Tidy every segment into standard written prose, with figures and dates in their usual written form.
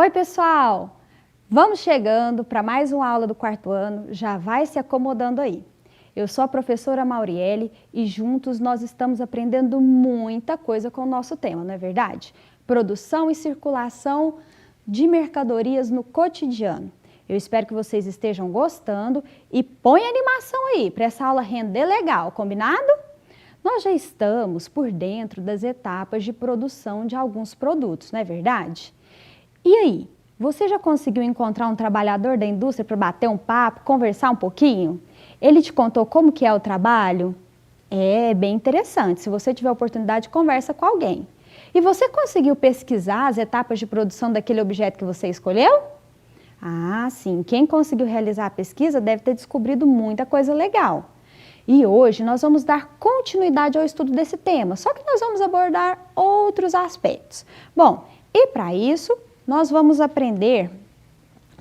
Oi, pessoal! Vamos chegando para mais uma aula do quarto ano, já vai se acomodando aí. Eu sou a professora Mauriele e juntos nós estamos aprendendo muita coisa com o nosso tema, não é verdade? Produção e circulação de mercadorias no cotidiano. Eu espero que vocês estejam gostando e põe animação aí para essa aula render legal, combinado? Nós já estamos por dentro das etapas de produção de alguns produtos, não é verdade? E aí, você já conseguiu encontrar um trabalhador da indústria para bater um papo, conversar um pouquinho? Ele te contou como que é o trabalho? É bem interessante, se você tiver oportunidade, conversa com alguém. E você conseguiu pesquisar as etapas de produção daquele objeto que você escolheu? Ah, sim, quem conseguiu realizar a pesquisa deve ter descobrido muita coisa legal. E hoje nós vamos dar continuidade ao estudo desse tema, só que nós vamos abordar outros aspectos. Bom, e para isso,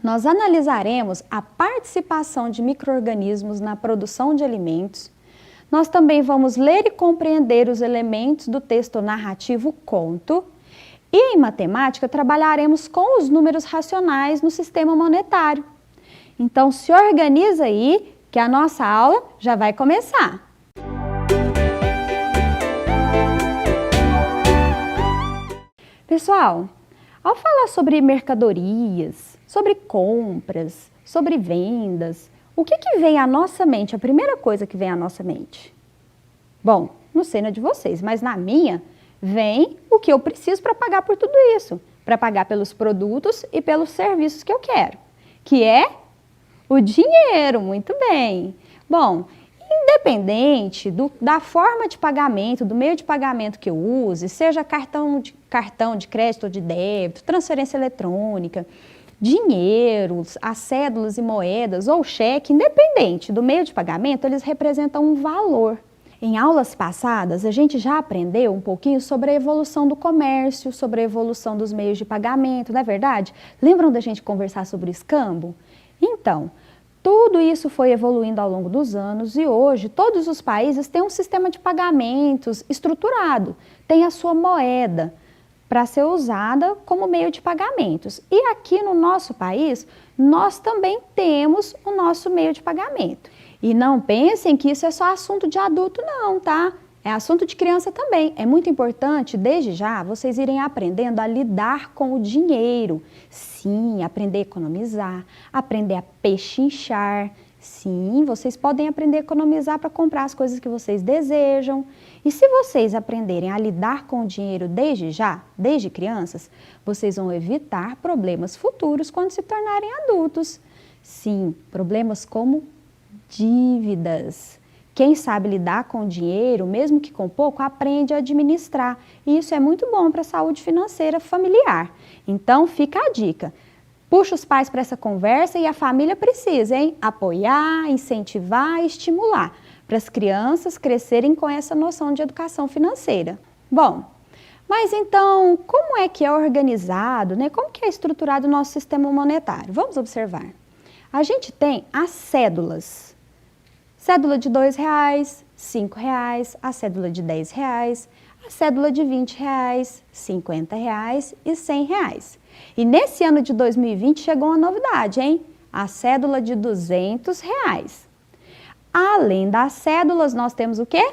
nós analisaremos a participação de micro-organismos na produção de alimentos. Nós também vamos ler e compreender os elementos do texto narrativo conto. E em matemática, trabalharemos com os números racionais no sistema monetário. Então, se organiza aí, que a nossa aula já vai começar. Pessoal, ao falar sobre mercadorias, sobre compras, sobre vendas, o que vem à nossa mente? A primeira coisa que vem à nossa mente? Bom, não sei na de vocês, mas na minha vem o que eu preciso para pagar por tudo isso, para pagar pelos produtos e pelos serviços que eu quero, que é o dinheiro, muito bem. Bom, independente da forma de pagamento, do meio de pagamento que eu use, seja cartão de crédito ou de débito, transferência eletrônica, dinheiro, as cédulas e moedas ou cheque, independente do meio de pagamento, eles representam um valor. Em aulas passadas, a gente já aprendeu um pouquinho sobre a evolução do comércio, sobre a evolução dos meios de pagamento, não é verdade? Lembram da gente conversar sobre escambo? Então, tudo isso foi evoluindo ao longo dos anos e hoje todos os países têm um sistema de pagamentos estruturado, tem a sua moeda para ser usada como meio de pagamentos. E aqui no nosso país, nós também temos o nosso meio de pagamento. E não pensem que isso é só assunto de adulto não, tá? É assunto de criança também. É muito importante, desde já, vocês irem aprendendo a lidar com o dinheiro. Sim, aprender a economizar, aprender a pechinchar. Sim, vocês podem aprender a economizar para comprar as coisas que vocês desejam. E se vocês aprenderem a lidar com o dinheiro desde já, desde crianças, vocês vão evitar problemas futuros quando se tornarem adultos. Sim, problemas como dívidas. Quem sabe lidar com o dinheiro, mesmo que com pouco, aprende a administrar. E isso é muito bom para a saúde financeira familiar. Então, fica a dica. Puxa os pais para essa conversa e a família precisa, hein? Apoiar, incentivar e estimular para as crianças crescerem com essa noção de educação financeira. Bom, mas então, como é que é organizado, né? Como que é estruturado o nosso sistema monetário? Vamos observar. A gente tem as cédulas. Cédula de R$ 2, R$ 5, a cédula de R$ 10, a cédula de R$ 20, R$ 50 e R$ 100. E nesse ano de 2020 chegou uma novidade, hein? A cédula de R$ 200. Além das cédulas, nós temos o quê?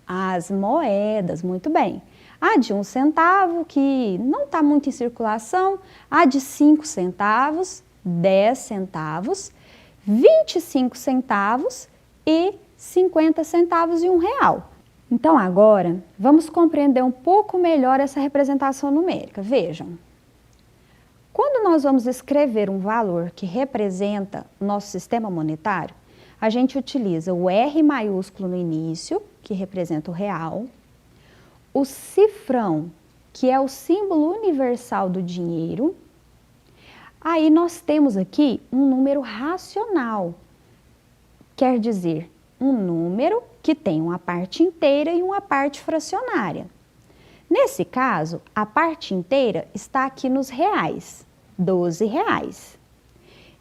As moedas, muito bem. A de 1 centavo, que não está muito em circulação, a de 5 centavos, 10 centavos, 25 centavos e 50 centavos e R$1. Então agora, vamos compreender um pouco melhor essa representação numérica. Vejam, quando nós vamos escrever um valor que representa o nosso sistema monetário, a gente utiliza o R maiúsculo no início, que representa o real, o cifrão, que é o símbolo universal do dinheiro. Aí nós temos aqui um número racional, quer dizer, um número que tem uma parte inteira e uma parte fracionária. Nesse caso, a parte inteira está aqui nos reais, R$12.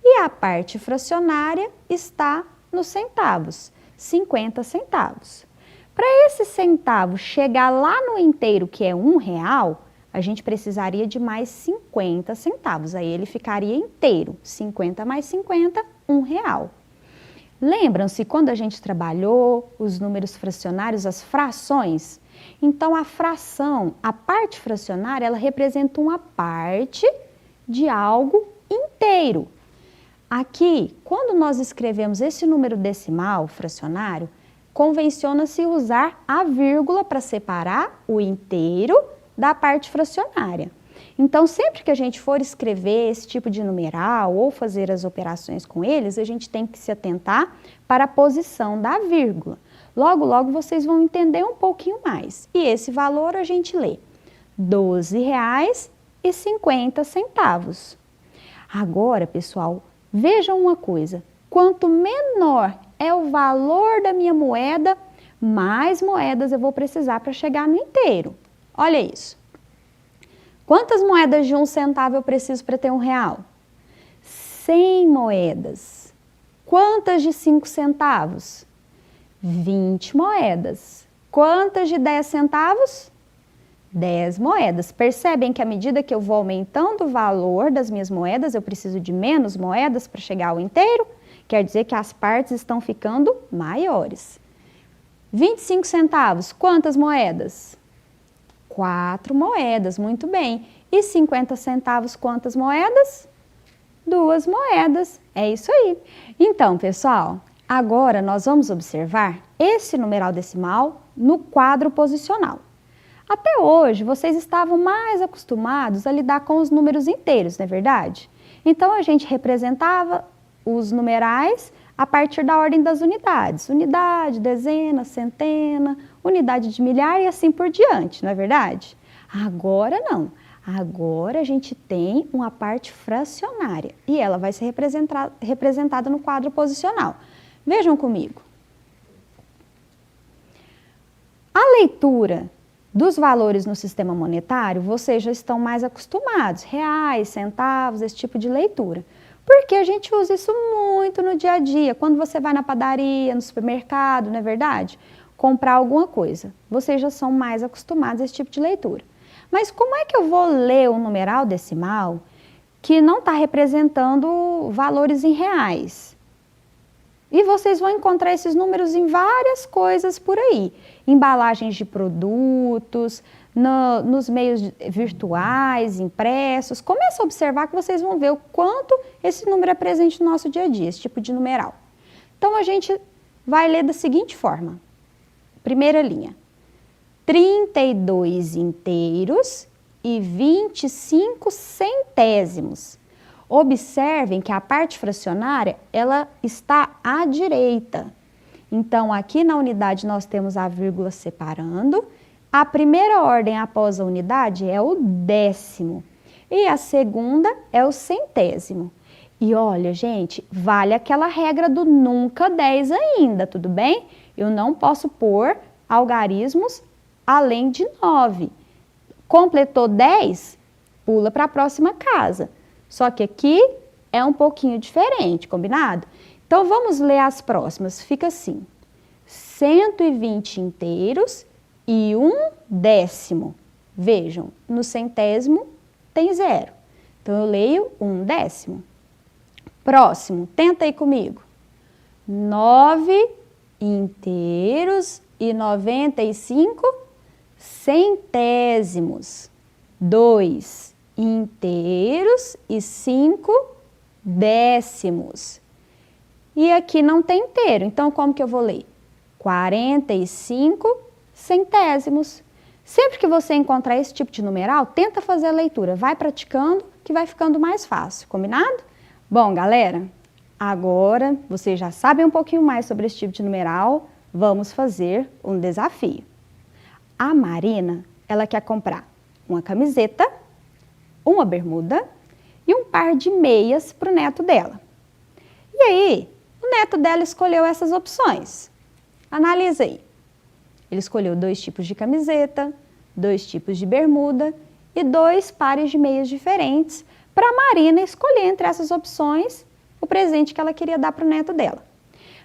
E a parte fracionária está nos centavos, 50 centavos. Para esse centavo chegar lá no inteiro, que é R$1, a gente precisaria de mais 50 centavos. Aí ele ficaria inteiro. 50 mais 50, R$1. Lembram-se quando a gente trabalhou os números fracionários, as frações? Então, a fração, a parte fracionária, ela representa uma parte de algo inteiro. Aqui, quando nós escrevemos esse número decimal fracionário, convenciona-se usar a vírgula para separar o inteiro da parte fracionária. Então, sempre que a gente for escrever esse tipo de numeral ou fazer as operações com eles, a gente tem que se atentar para a posição da vírgula. Logo, logo vocês vão entender um pouquinho mais. E esse valor a gente lê R$12,50. Agora, pessoal, vejam uma coisa. Quanto menor é o valor da minha moeda, mais moedas eu vou precisar para chegar no inteiro. Olha isso. Quantas moedas de 1 centavo eu preciso para ter R$1? 100 moedas. Quantas de 5 centavos? 20 moedas. Quantas de 10 centavos? 10 moedas. Percebem que à medida que eu vou aumentando o valor das minhas moedas, eu preciso de menos moedas para chegar ao inteiro? Quer dizer que as partes estão ficando maiores. 25 centavos, quantas moedas? 4 moedas, muito bem. E 50 centavos, quantas moedas? 2 moedas, é isso aí. Então, pessoal, agora nós vamos observar esse numeral decimal no quadro posicional. Até hoje, vocês estavam mais acostumados a lidar com os números inteiros, não é verdade? Então, a gente representava os numerais a partir da ordem das unidades. Unidade, dezena, centena, unidade de milhar e assim por diante, não é verdade? Agora não. Agora a gente tem uma parte fracionária e ela vai ser representada no quadro posicional. Vejam comigo. A leitura dos valores no sistema monetário, vocês já estão mais acostumados, reais, centavos, esse tipo de leitura. Porque a gente usa isso muito no dia a dia, quando você vai na padaria, no supermercado, não é verdade? Comprar alguma coisa. Vocês já são mais acostumados a esse tipo de leitura. Mas como é que eu vou ler um numeral decimal que não está representando valores em reais? E vocês vão encontrar esses números em várias coisas por aí. Embalagens de produtos, nos meios virtuais, impressos. Comece a observar que vocês vão ver o quanto esse número é presente no nosso dia a dia, esse tipo de numeral. Então, a gente vai ler da seguinte forma. Primeira linha. 32 inteiros e 25 centésimos. Observem que a parte fracionária, ela está à direita. Então, aqui na unidade nós temos a vírgula separando. A primeira ordem após a unidade é o décimo. E a segunda é o centésimo. E olha, gente, vale aquela regra do nunca 10 ainda, tudo bem? Eu não posso pôr algarismos além de 9. Completou 10, pula para a próxima casa. Só que aqui é um pouquinho diferente, combinado? Então, vamos ler as próximas. Fica assim, 120 inteiros e 1 décimo. Vejam, no centésimo tem 0. Então, eu leio 1 décimo. Próximo, tenta aí comigo. 9 inteiros e 95 centésimos. 2 inteiros e 5 décimos. E aqui não tem inteiro, então como que eu vou ler? 45 centésimos. Sempre que você encontrar esse tipo de numeral, tenta fazer a leitura, vai praticando que vai ficando mais fácil, combinado? Bom, galera, agora vocês já sabem um pouquinho mais sobre esse tipo de numeral, vamos fazer um desafio. A Marina, ela quer comprar uma camiseta, uma bermuda e um par de meias para o neto dela. E aí, o neto dela escolheu essas opções. Analisa aí. Ele escolheu 2 tipos de camiseta, 2 tipos de bermuda e 2 pares de meias diferentes para a Marina escolher entre essas opções o presente que ela queria dar para o neto dela.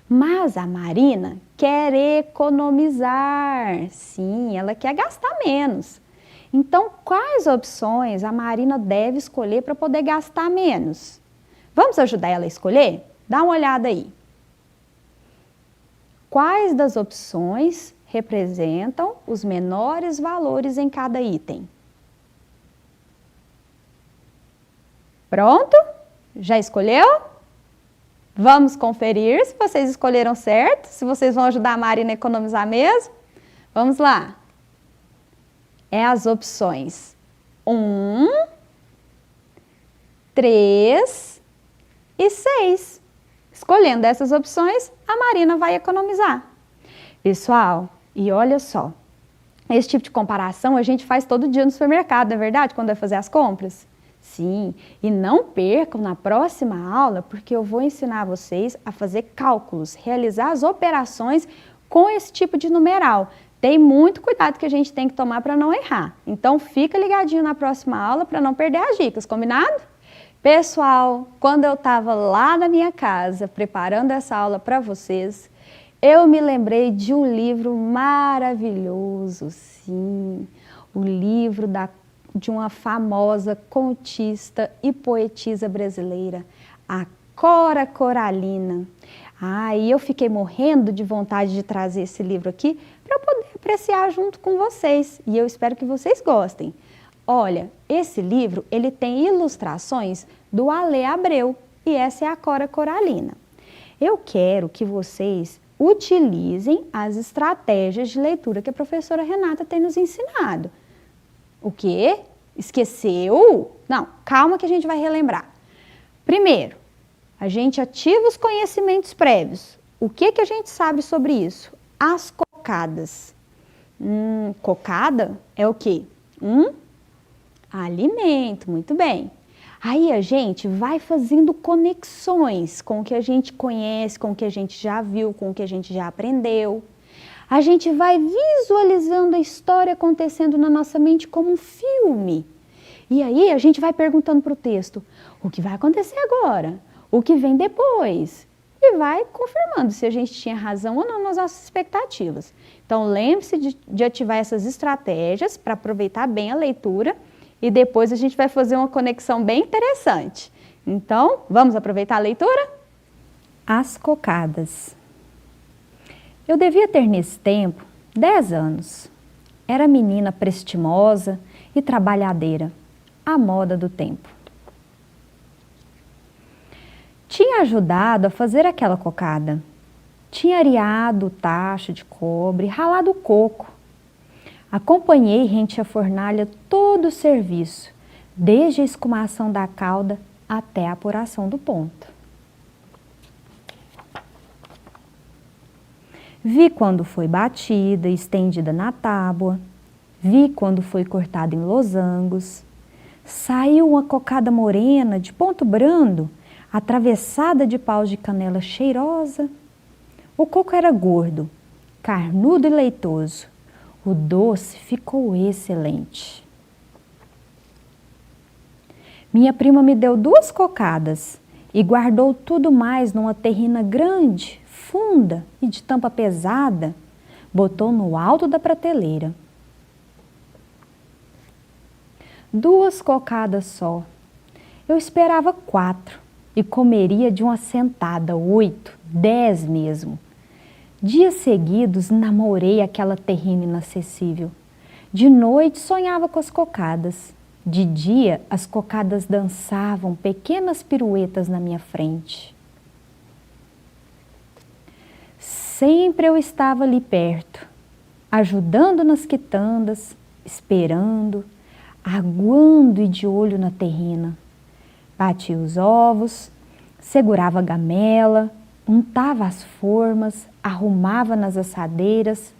Mas a Marina quer economizar. Sim, ela quer gastar menos. Então, quais opções a Marina deve escolher para poder gastar menos? Vamos ajudar ela a escolher? Dá uma olhada aí. Quais das opções representam os menores valores em cada item? Pronto? Já escolheu? Vamos conferir se vocês escolheram certo, se vocês vão ajudar a Marina a economizar mesmo. Vamos lá. É as opções 1, 3 e 6. Escolhendo essas opções, a Marina vai economizar. Pessoal, e olha só, esse tipo de comparação a gente faz todo dia no supermercado, não é verdade? Quando vai fazer as compras? Sim, e não percam na próxima aula, porque eu vou ensinar vocês a fazer cálculos, realizar as operações com esse tipo de numeral. Tem muito cuidado que a gente tem que tomar para não errar. Então, fica ligadinho na próxima aula para não perder as dicas, combinado? Pessoal, quando eu estava lá na minha casa preparando essa aula para vocês, eu me lembrei de um livro maravilhoso, sim, o livro de uma famosa contista e poetisa brasileira, a Cora Coralina. E eu fiquei morrendo de vontade de trazer esse livro aqui para eu poder apreciar junto com vocês, e eu espero que vocês gostem. Olha, esse livro, ele tem ilustrações do Ale Abreu, e essa é a Cora Coralina. Eu quero que vocês utilizem as estratégias de leitura que a professora Renata tem nos ensinado. O quê? Esqueceu? Não, calma que a gente vai relembrar. Primeiro, a gente ativa os conhecimentos prévios. O que a gente sabe sobre isso? As cocadas. Cocada é o quê? Alimento, muito bem. Aí a gente vai fazendo conexões com o que a gente conhece, com o que a gente já viu, com o que a gente já aprendeu. A gente vai visualizando a história acontecendo na nossa mente como um filme. E aí a gente vai perguntando para o texto, o que vai acontecer agora? O que vem depois? E vai confirmando se a gente tinha razão ou não nas nossas expectativas. Então lembre-se de ativar essas estratégias para aproveitar bem a leitura e depois a gente vai fazer uma conexão bem interessante. Então, vamos aproveitar a leitura? As cocadas. Eu devia ter nesse tempo 10 anos. Era menina prestimosa e trabalhadeira, à moda do tempo. Tinha ajudado a fazer aquela cocada. Tinha areado o tacho de cobre, ralado o coco. Acompanhei rente à fornalha todo o serviço, desde a escumação da calda até a apuração do ponto. Vi quando foi batida e estendida na tábua, vi quando foi cortada em losangos. Saiu uma cocada morena de ponto brando, atravessada de paus de canela cheirosa. O coco era gordo, carnudo e leitoso. O doce ficou excelente. Minha prima me deu 2 cocadas e guardou tudo mais numa terrina grande, funda e de tampa pesada. Botou no alto da prateleira. 2 cocadas só. Eu esperava 4 e comeria de uma sentada 8, 10 mesmo. Dias seguidos namorei aquela terrina inacessível. De noite sonhava com as cocadas. De dia as cocadas dançavam pequenas piruetas na minha frente. Sempre eu estava ali perto, ajudando nas quitandas, esperando, aguando e de olho na terrina. Batia os ovos, segurava a gamela, untava as formas, arrumava nas assadeiras,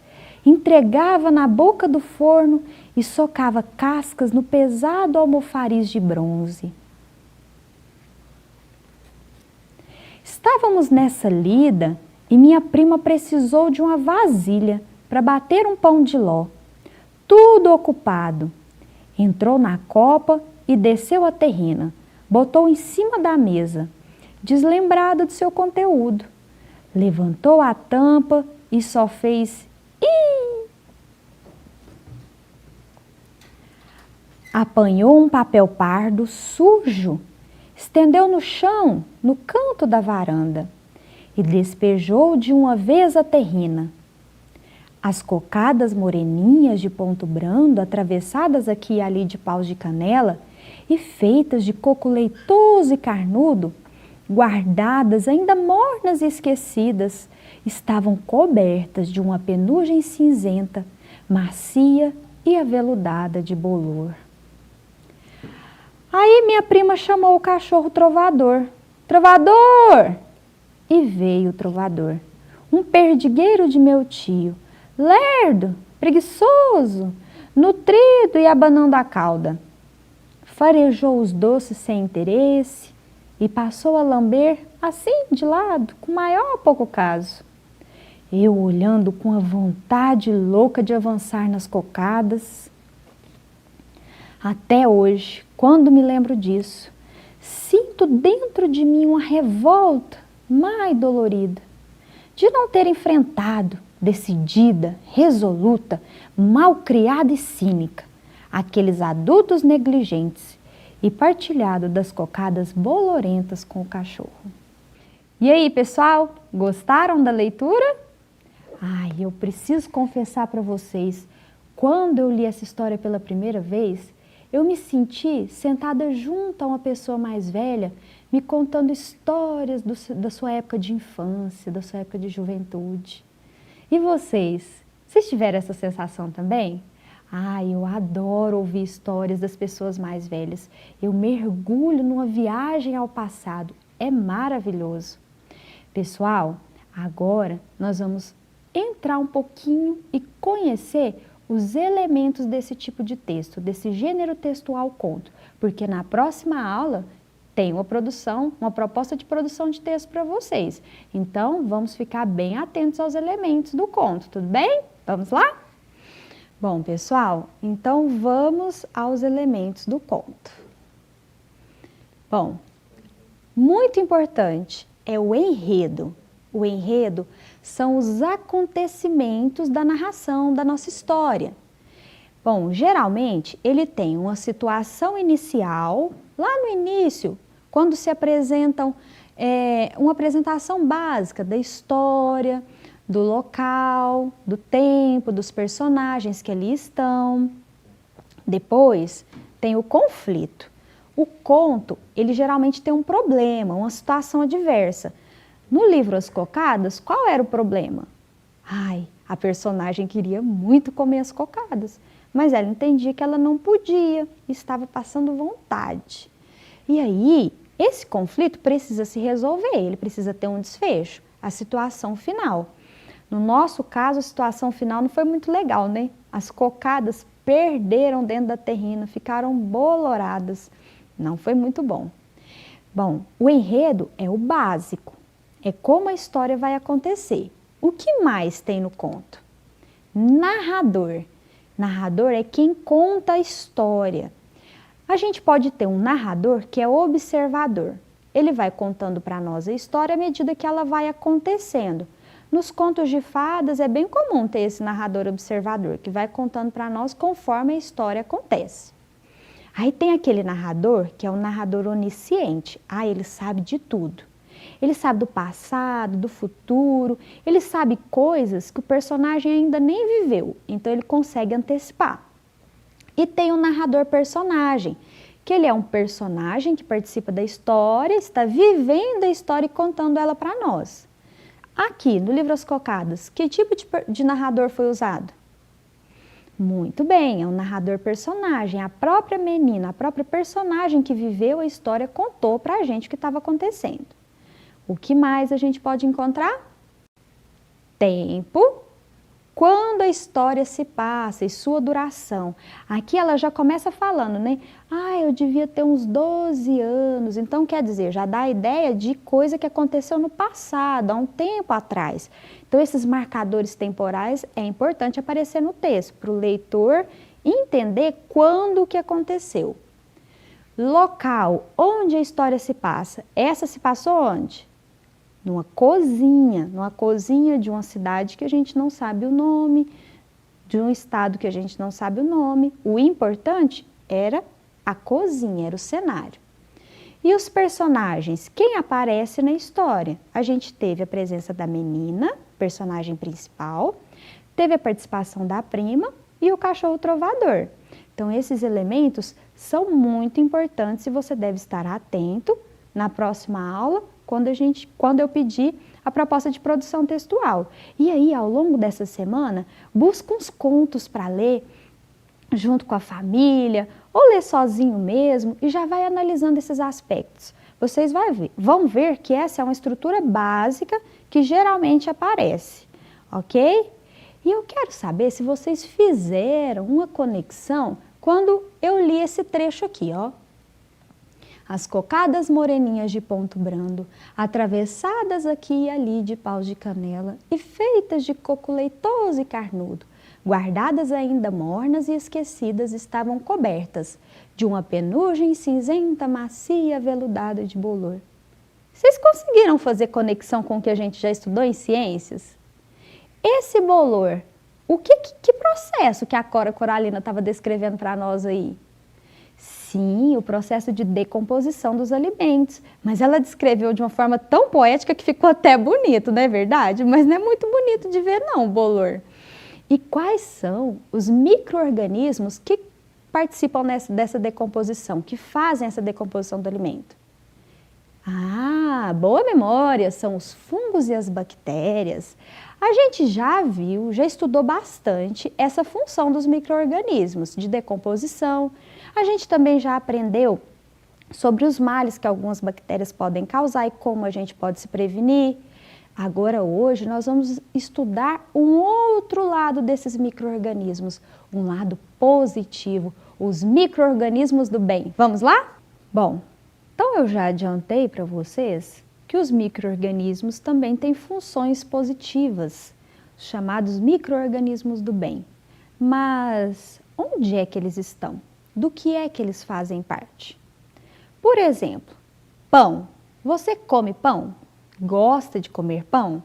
entregava na boca do forno e socava cascas no pesado almofariz de bronze. Estávamos nessa lida e minha prima precisou de uma vasilha para bater um pão de ló. Tudo ocupado. Entrou na copa e desceu a terrina. Botou em cima da mesa, deslembrada do seu conteúdo. Levantou a tampa e só fez "ih". Apanhou um papel pardo sujo, estendeu no chão, no canto da varanda, e despejou de uma vez a terrina. As cocadas moreninhas de ponto brando, atravessadas aqui e ali de paus de canela e feitas de coco leitoso e carnudo, guardadas ainda mornas e esquecidas, estavam cobertas de uma penugem cinzenta, macia e aveludada de bolor. Aí minha prima chamou o cachorro trovador. Trovador! E veio o trovador, um perdigueiro de meu tio, lerdo, preguiçoso, nutrido e abanando a cauda. Farejou os doces sem interesse e passou a lamber assim de lado, com maior pouco caso. Eu olhando com a vontade louca de avançar nas cocadas. Até hoje, quando me lembro disso, sinto dentro de mim uma revolta mais dolorida, de não ter enfrentado, decidida, resoluta, malcriada e cínica, aqueles adultos negligentes e partilhado das cocadas bolorentas com o cachorro. E aí, pessoal, gostaram da leitura? Ai, eu preciso confessar para vocês, quando eu li essa história pela primeira vez, eu me senti sentada junto a uma pessoa mais velha, me contando histórias da sua época de infância, da sua época de juventude. E vocês? Vocês tiveram essa sensação também? Ai, eu adoro ouvir histórias das pessoas mais velhas. Eu mergulho numa viagem ao passado. É maravilhoso. Pessoal, agora nós vamos entrar um pouquinho e conhecer os elementos desse tipo de texto, desse gênero textual conto, porque na próxima aula tem uma proposta de produção de texto para vocês. Então, vamos ficar bem atentos aos elementos do conto, tudo bem? Vamos lá? Bom, pessoal, então vamos aos elementos do conto. Bom, muito importante é o enredo. O enredo são os acontecimentos da narração da nossa história. Bom, geralmente ele tem uma situação inicial, lá no início, quando se apresentam uma apresentação básica da história, do local, do tempo, dos personagens que ali estão. Depois tem o conflito. O conto, ele geralmente tem um problema, uma situação adversa. No livro As Cocadas, qual era o problema? Ai, a personagem queria muito comer as cocadas, mas ela entendia que ela não podia, estava passando vontade. E aí, esse conflito precisa se resolver, ele precisa ter um desfecho, a situação final. No nosso caso, a situação final não foi muito legal, né? As cocadas perderam dentro da terrina, ficaram boloradas. Não foi muito bom. Bom, o enredo é o básico. É como a história vai acontecer. O que mais tem no conto? Narrador. Narrador é quem conta a história. A gente pode ter um narrador que é observador. Ele vai contando para nós a história à medida que ela vai acontecendo. Nos contos de fadas é bem comum ter esse narrador observador, que vai contando para nós conforme a história acontece. Aí tem aquele narrador que é o narrador onisciente. Ah, ele sabe de tudo. Ele sabe do passado, do futuro, ele sabe coisas que o personagem ainda nem viveu, então ele consegue antecipar. E tem o narrador personagem, que ele é um personagem que participa da história, está vivendo a história e contando ela para nós. Aqui, no livro As Cocadas, que tipo de narrador foi usado? Muito bem, é um narrador personagem, a própria menina, a própria personagem que viveu a história contou para a gente o que estava acontecendo. O que mais a gente pode encontrar? Tempo, quando a história se passa e sua duração. Aqui ela já começa falando, né? Ah, eu devia ter uns 12 anos. Então, quer dizer, já dá a ideia de coisa que aconteceu no passado, há um tempo atrás. Então, esses marcadores temporais é importante aparecer no texto, para o leitor entender quando que aconteceu. Local, onde a história se passa. Essa se passou onde? Numa cozinha de uma cidade que a gente não sabe o nome, de um estado que a gente não sabe o nome. O importante era a cozinha, era o cenário. E os personagens, quem aparece na história? A gente teve a presença da menina, personagem principal, teve a participação da prima e o cachorro trovador. Então, esses elementos são muito importantes e você deve estar atento na próxima aula, quando eu pedir a proposta de produção textual. E aí, ao longo dessa semana, busca uns contos para ler junto com a família, ou ler sozinho mesmo, e já vai analisando esses aspectos. Vocês vão ver que essa é uma estrutura básica que geralmente aparece, ok? E eu quero saber se vocês fizeram uma conexão quando eu li esse trecho aqui, ó. As cocadas moreninhas de ponto brando, atravessadas aqui e ali de paus de canela e feitas de coco leitoso e carnudo, guardadas ainda mornas e esquecidas, estavam cobertas de uma penugem cinzenta, macia, aveludada de bolor. Vocês conseguiram fazer conexão com o que a gente já estudou em ciências? Esse bolor, que processo que a Cora Coralina estava descrevendo para nós aí? Sim, o processo de decomposição dos alimentos, mas ela descreveu de uma forma tão poética que ficou até bonito, não é verdade? Mas não é muito bonito de ver não, o bolor. E quais são os micro-organismos que participam dessa decomposição, que fazem essa decomposição do alimento? Ah, boa memória, são os fungos e as bactérias. A gente já viu, já estudou bastante essa função dos micro-organismos de decomposição. A gente também já aprendeu sobre os males que algumas bactérias podem causar e como a gente pode se prevenir. Agora, hoje, nós vamos estudar um outro lado desses micro-organismos, um lado positivo, os micro-organismos do bem. Vamos lá? Bom, então eu já adiantei para vocês que os micro-organismos também têm funções positivas, chamados micro-organismos do bem. Mas onde é que eles estão? Do que é que eles fazem parte? Por exemplo, pão. Você come pão? Gosta de comer pão?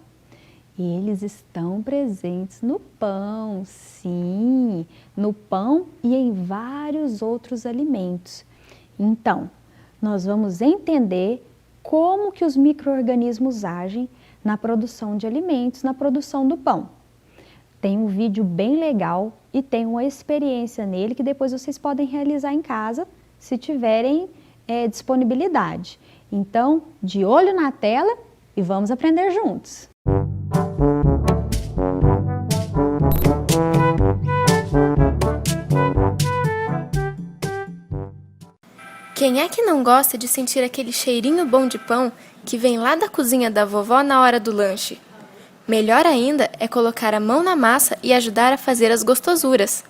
Eles estão presentes no pão, sim, no pão e em vários outros alimentos. Então, nós vamos entender como que os micro-organismos agem na produção de alimentos, na produção do pão. Tem um vídeo bem legal e tem uma experiência nele que depois vocês podem realizar em casa, se tiverem disponibilidade. Então, de olho na tela e vamos aprender juntos! Quem é que não gosta de sentir aquele cheirinho bom de pão que vem lá da cozinha da vovó na hora do lanche? Melhor ainda é colocar a mão na massa e ajudar a fazer as gostosuras.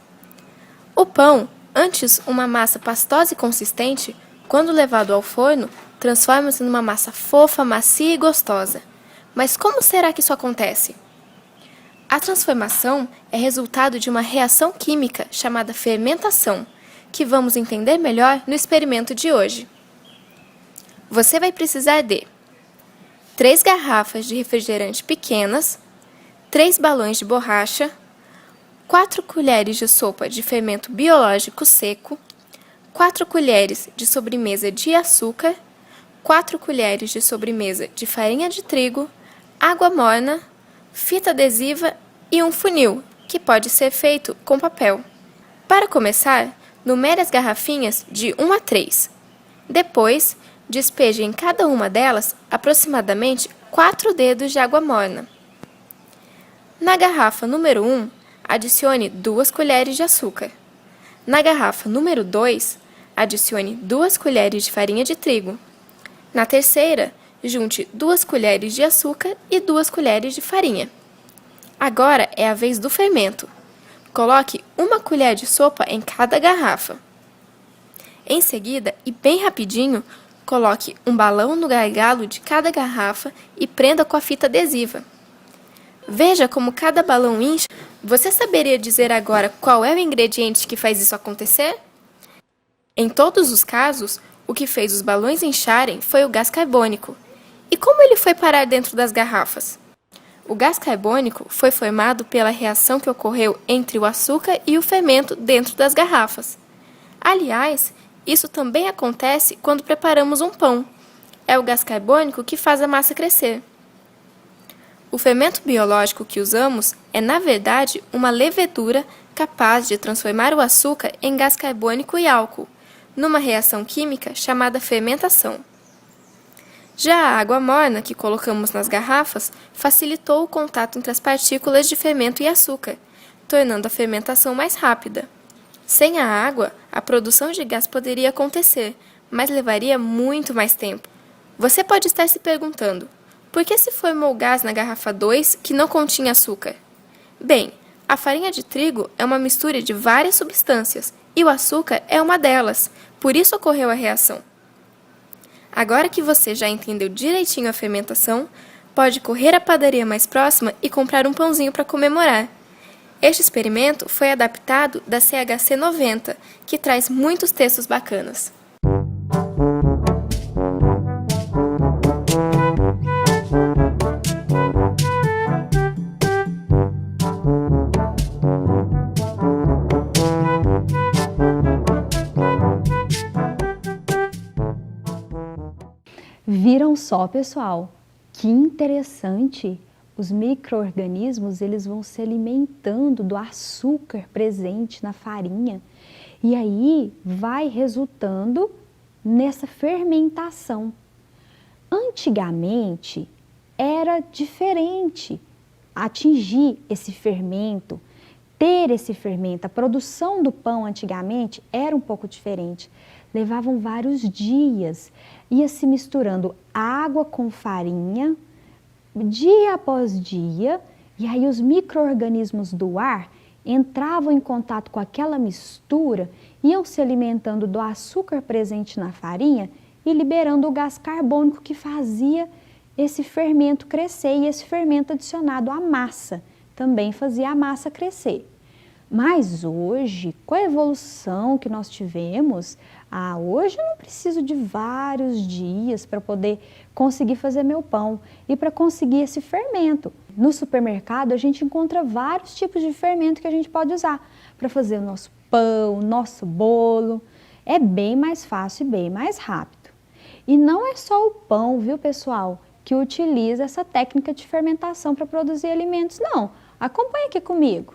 O pão, antes uma massa pastosa e consistente, quando levado ao forno, transforma-se numa massa fofa, macia e gostosa. Mas como será que isso acontece? A transformação é resultado de uma reação química chamada fermentação, que vamos entender melhor no experimento de hoje. Você vai precisar de 3 garrafas de refrigerante pequenas, 3 balões de borracha, 4 colheres de sopa de fermento biológico seco, 4 colheres de sobremesa de açúcar, 4 colheres de sobremesa de farinha de trigo, água morna, fita adesiva e um funil, que pode ser feito com papel. Para começar, numere as garrafinhas de 1 a 3. Depois, despeje em cada uma delas aproximadamente 4 dedos de água morna. Na garrafa número 1, adicione 2 colheres de açúcar. Na garrafa número 2, adicione 2 colheres de farinha de trigo. Na terceira, junte 2 colheres de açúcar e 2 colheres de farinha. Agora é a vez do fermento. Coloque 1 colher de sopa em cada garrafa. Em seguida, e bem rapidinho, coloque um balão no gargalo de cada garrafa e prenda com a fita adesiva. Veja como cada balão incha. Você saberia dizer agora qual é o ingrediente que faz isso acontecer? Em todos os casos, o que fez os balões incharem foi o gás carbônico. E como ele foi parar dentro das garrafas? O gás carbônico foi formado pela reação que ocorreu entre o açúcar e o fermento dentro das garrafas. Aliás, isso também acontece quando preparamos um pão. É o gás carbônico que faz a massa crescer. O fermento biológico que usamos é, na verdade, uma levedura capaz de transformar o açúcar em gás carbônico e álcool, numa reação química chamada fermentação. Já a água morna que colocamos nas garrafas facilitou o contato entre as partículas de fermento e açúcar, tornando a fermentação mais rápida. Sem a água, a produção de gás poderia acontecer, mas levaria muito mais tempo. Você pode estar se perguntando, por que se formou gás na garrafa 2 que não continha açúcar? Bem, a farinha de trigo é uma mistura de várias substâncias e o açúcar é uma delas, por isso ocorreu a reação. Agora que você já entendeu direitinho a fermentação, pode correr à padaria mais próxima e comprar um pãozinho para comemorar. Este experimento foi adaptado da CHC 90, que traz muitos textos bacanas. Viram só, pessoal? Que interessante! Os micro-organismos, eles vão se alimentando do açúcar presente na farinha e aí vai resultando nessa fermentação. Antigamente era diferente atingir esse fermento, ter esse fermento. A produção do pão antigamente era um pouco diferente. Levavam vários dias, ia se misturando água com farinha, dia após dia, e aí os micro-organismos do ar entravam em contato com aquela mistura, iam se alimentando do açúcar presente na farinha e liberando o gás carbônico que fazia esse fermento crescer, e esse fermento adicionado à massa também fazia a massa crescer. Mas hoje, com a evolução que nós tivemos, hoje eu não preciso de vários dias para poder conseguir fazer meu pão e para conseguir esse fermento. No supermercado a gente encontra vários tipos de fermento que a gente pode usar para fazer o nosso pão, o nosso bolo. É bem mais fácil e bem mais rápido. E não é só o pão, viu, pessoal, que utiliza essa técnica de fermentação para produzir alimentos, não. Acompanha aqui comigo.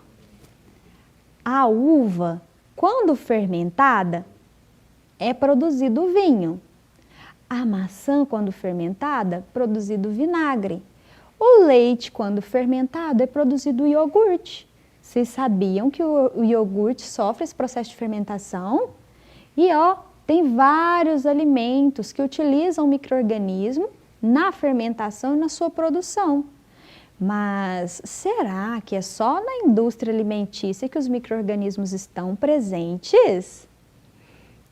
A uva, quando fermentada, é produzido vinho. A maçã, quando fermentada, produzido vinagre. O leite, quando fermentado, é produzido iogurte. Vocês sabiam que o iogurte sofre esse processo de fermentação? E tem vários alimentos que utilizam o micro-organismo na fermentação e na sua produção. Mas será que é só na indústria alimentícia que os micro-organismos estão presentes?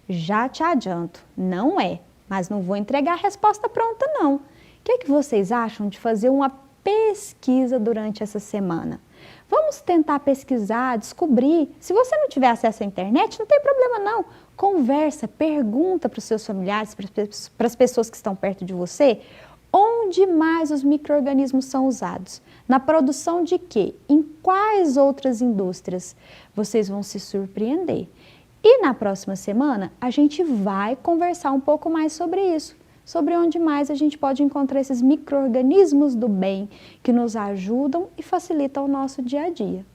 Já te adianto, não é, mas não vou entregar a resposta pronta não. O que vocês acham de fazer uma pesquisa durante essa semana? Vamos tentar pesquisar, descobrir. Se você não tiver acesso à internet, não tem problema não. Conversa, pergunta para os seus familiares, para as pessoas que estão perto de você, onde mais os micro-organismos são usados? Na produção de quê? Em quais outras indústrias? Vocês vão se surpreender. E na próxima semana, a gente vai conversar um pouco mais sobre isso, sobre onde mais a gente pode encontrar esses micro-organismos do bem que nos ajudam e facilitam o nosso dia a dia.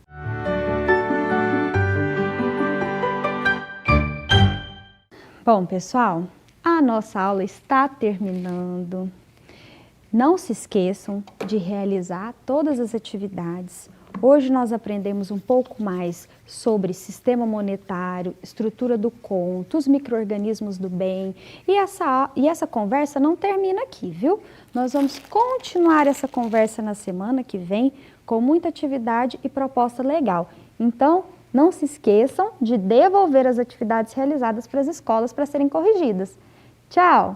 Bom, pessoal, a nossa aula está terminando. Não se esqueçam de realizar todas as atividades. Hoje nós aprendemos um pouco mais sobre sistema monetário, estrutura do conto, os micro-organismos do bem. E essa conversa não termina aqui, viu? Nós vamos continuar essa conversa na semana que vem com muita atividade e proposta legal. Então, não se esqueçam de devolver as atividades realizadas para as escolas para serem corrigidas. Tchau!